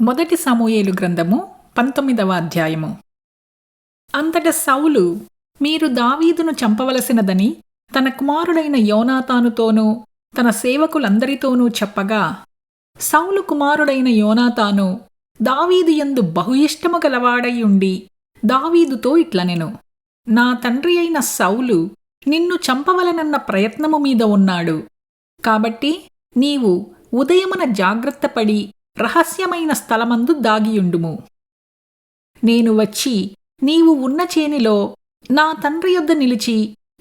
మొదటి సమూయేలు గ్రంథము 19వ అధ్యాయము. అంతట సౌలు, మీరు దావీదును చంపవలసినదని తన కుమారుడైన యోనాతానుతోనూ తన సేవకులందరితోనూ చెప్పగా, సౌలు కుమారుడైన యోనాతాను దావీదు యందు బహు ఇష్టము గలవాడై ఉండి దావీదుతో ఇట్లనెను, నా తండ్రి అయిన సౌలు నిన్ను చంపవలనన్న ప్రయత్నము మీద ఉన్నాడు. కాబట్టి నీవు ఉదయమున జాగ్రత్తపడి రహస్యమైన స్థలమందు దాగియుండుము. నేను వచ్చి నీవు ఉన్న చేనిలో నా తండ్రి యొద్ద నిలిచి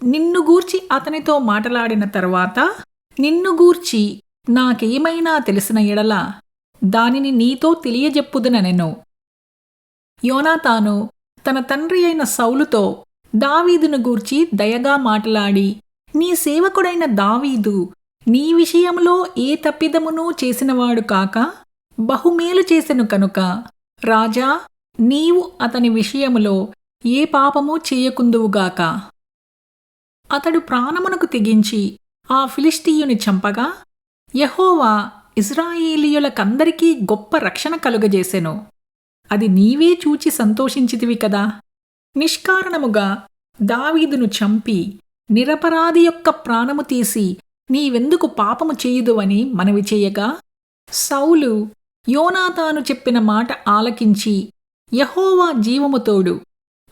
నిన్ను గూర్చి అతనితో మాటలాడిన తరువాత నిన్ను గూర్చి నాకేమైనా తెలిసిన ఎడల దానిని నీతో తెలియజెప్పుదుననెను. యోనాతాను తన తండ్రి అయిన సౌలుతో దావీదును గూర్చి దయగా మాటలాడి, నీ సేవకుడైన దావీదు నీ విషయంలో ఏ తప్పిదమునూ చేసినవాడు కాక బహుమేలు చేసెను కనుక రాజా, నీవు అతని విషయములో ఏ పాపమూ చేయకుందువుగాక. అతడు ప్రాణమునకు తెగించి ఆ ఫిలిష్తీయుని చంపగా యెహోవా ఇశ్రాయేలీయులకందరికీ గొప్ప రక్షణ కలుగజేసెను. అది నీవే చూచి సంతోషించితివి కదా. నిష్కారణముగా దావీదును చంపి నిరపరాధి యొక్క ప్రాణము తీసి నీవెందుకు పాపము చేయుదువని మనవి చేయగా, సౌలు యోనాతాను చెప్పిన మాట ఆలకించి యెహోవా జీవము తోడు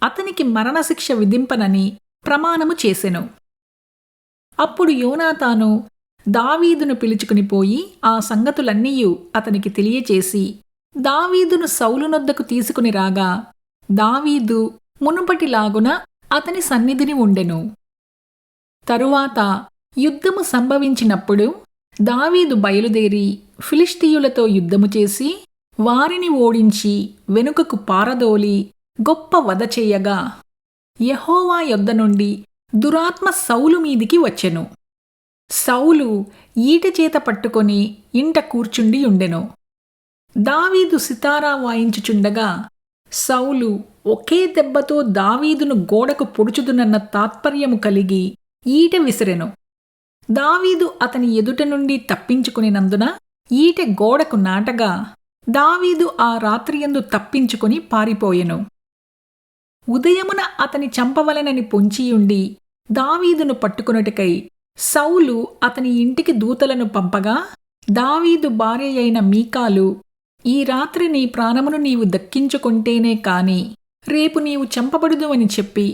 అతనికి మరణశిక్ష విధింపనని ప్రమాణము చేసెను. అప్పుడు యోనాతాను దావీదును పిలుచుకుని పోయి ఆ సంగతులన్నీయు అతనికి తెలియచేసి దావీదును సౌలునొద్దకు తీసుకుని రాగా, దావీదు మునుపటిలాగున అతని సన్నిధిని ఉండెను. తరువాత యుద్ధము సంభవించినప్పుడు దావీదు బయలుదేరి ఫిలిష్తీయులతో యుద్ధము చేసి వారిని ఓడించి వెనుకకు పారదోలి గొప్ప వధ చేయగా, యెహోవా యొద్ద నుండి దురాత్మ సౌలు మీదికి వచ్చెను. సౌలు ఈటెచేత పట్టుకొని ఇంట కూర్చుండి ఉండెను. దావీదు సితారా వాయించుచుండగా సౌలు ఒకే దెబ్బతో దావీదును గోడకు పొడుచుదునన్న తాత్పర్యము కలిగి ఈటె విసిరెను. దావీదు అతని ఎదుట నుండి తప్పించుకునినందున ఈటె గోడకు నాటగా దావీదు ఆ రాత్రియందు తప్పించుకుని పారిపోయెను. ఉదయమున అతని చంపవలనని పొంచియుండి దావీదును పట్టుకొనుటకై సౌలు అతని ఇంటికి దూతలను పంపగా, దావీదు భార్య అయిన మీకాలు, ఈ రాత్రి నీ ప్రాణమును నీవు దక్కించుకుంటేనే కాని రేపు నీవు చంపబడుదువని చెప్పి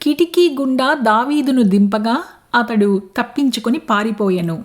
కిటికీ గుండా దావీదును దింపగా అతడు తప్పించుకుని పారిపోయెను.